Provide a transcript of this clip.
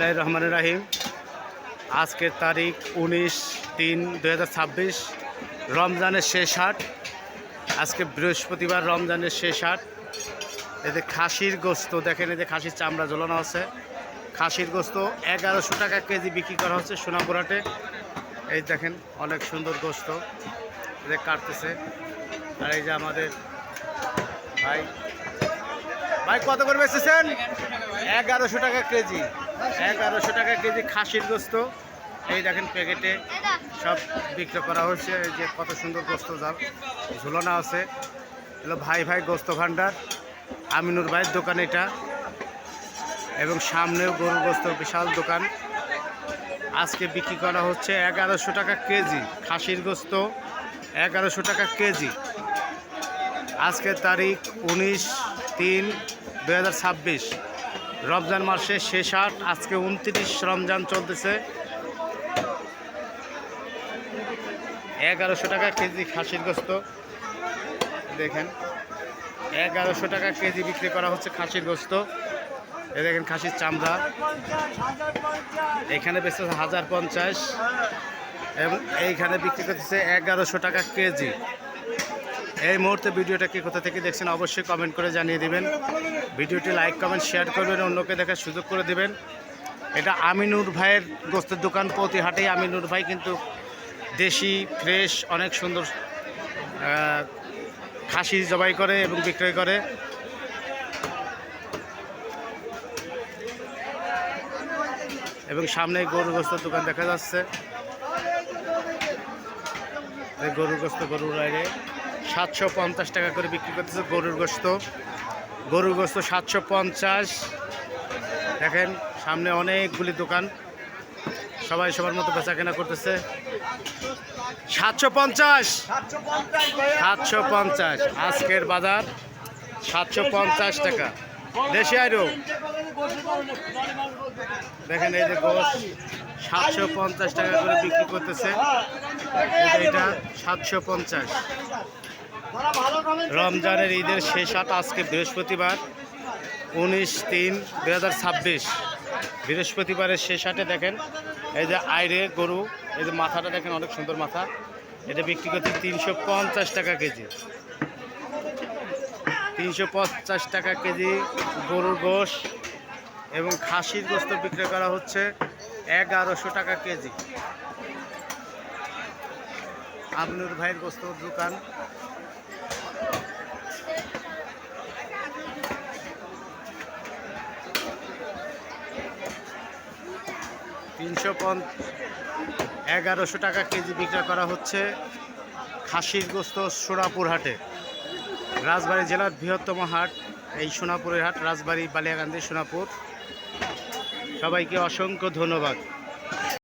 বিসমিল্লাহির রহমানির রহিম। আজকের তারিখ 19/3/2026, রমজানের শেষ হাট। আজকে বৃহস্পতিবার, রমজানের শেষ হাট। এতে খাসির গোস্ত দেখেন, এতে খাসির চামড়া ঝোলানো আছে। খাসির গোস্ত 1100 টাকা কেজি বিক্রি করা হচ্ছে সোনাপুর হাটে। এই দেখেন অনেক সুন্দর গোস্ত এতে কাটতেছে। আর এই যে আমাদের ভাই কত করে বেচেছেন? 1100 টাকা কেজি। 1100 টাকা কেজি খাসির গোস্ত। এই দেখেন প্যাকেটে সব বিক্রি করা হচ্ছে। এই যে কত সুন্দর গোস্ত ঝুলানো আছে। এগুলো ভাই গোস্ত ভান্ডার, আমিনুর ভাইয়ের দোকান এটা। এবং সামনেও গরুর গোস্তর বিশাল দোকান। আজকে বিক্রি করা হচ্ছে 1100 টাকা কেজি খাসির গোস্ত, 1100 টাকা কেজি। আজকের তারিখ 19/3/2026, রমজান মাসের শেষ হাট। আজকে 29 রমজান চলতেছে। 1100 টাকা কেজি খাসির গোস্ত দেখেন, 1100 টাকা কেজি বিক্রি করা হচ্ছে খাসির গোস্ত। এই দেখেন খাসির চামড়া এখানে বেচতেছে 1050 এবং এইখানে বিক্রি করতেছে 1100 টাকা কেজি। এই মুহূর্তে ভিডিওটা কি কোথা থেকে দেখছেন অবশ্যই কমেন্ট করে জানিয়ে দিবেন। ভিডিওটি লাইক কমেন্ট শেয়ার করবেন, অন্যকে দেখার সুযোগ করে দিবেন। এটা আমিনুর ভাইয়ের গোস্তের দোকান। প্রতি হাটেই আমিনুর ভাই কিন্তু দেশি ফ্রেশ অনেক সুন্দর খাসি জবাই করে এবং বিক্রয় করে। এবং সামনে গরুর গোস্তের দোকান দেখা যাচ্ছে। গরুর গোস্ত, গরুর আগে 750 টাকা করে বিক্রি করতেছে গরুর গোস্ত। 750। দেখেন সামনে অনেকগুলি দোকান, সবাই সবার মতো বেচা কেনা করতেছে। 750 আজকের বাজার 750 টাকা। দেশি আইরো দেখেন, এই যে গোশ 750 টাকা করে বিক্রি করতেছে। এটা 750। রমজানের ঈদের শেষ হাট আজকে বৃহস্পতিবার 19/3/2026, বৃহস্পতিবারের শেষ হাটে। দেখেন এই যে আইরে গরু, এই যে মাথাটা দেখেন অনেক সুন্দর মাথা। এটা বিক্রি করছে 350 টাকা কেজি। 350 টাকা কেজি গরুর গোশ এবং খাসির গোস্ত বিক্রি করা হচ্ছে 1100 টাকা কেজি। আমিনুর ভাইয়ের গোস্তর দোকান। $1100 টাকা কেজি বিক্রি করা হচ্ছে খাসির গোস্ত সোনাপুর হাটে। রাজবাড়ী জেলার বৃহত্তম হাট এই সোনাপুরের হাট, রাজবাড়ী, বালিয়াকান্দি, সোনাপুর। সবাইকে অসংখ্য ধন্যবাদ।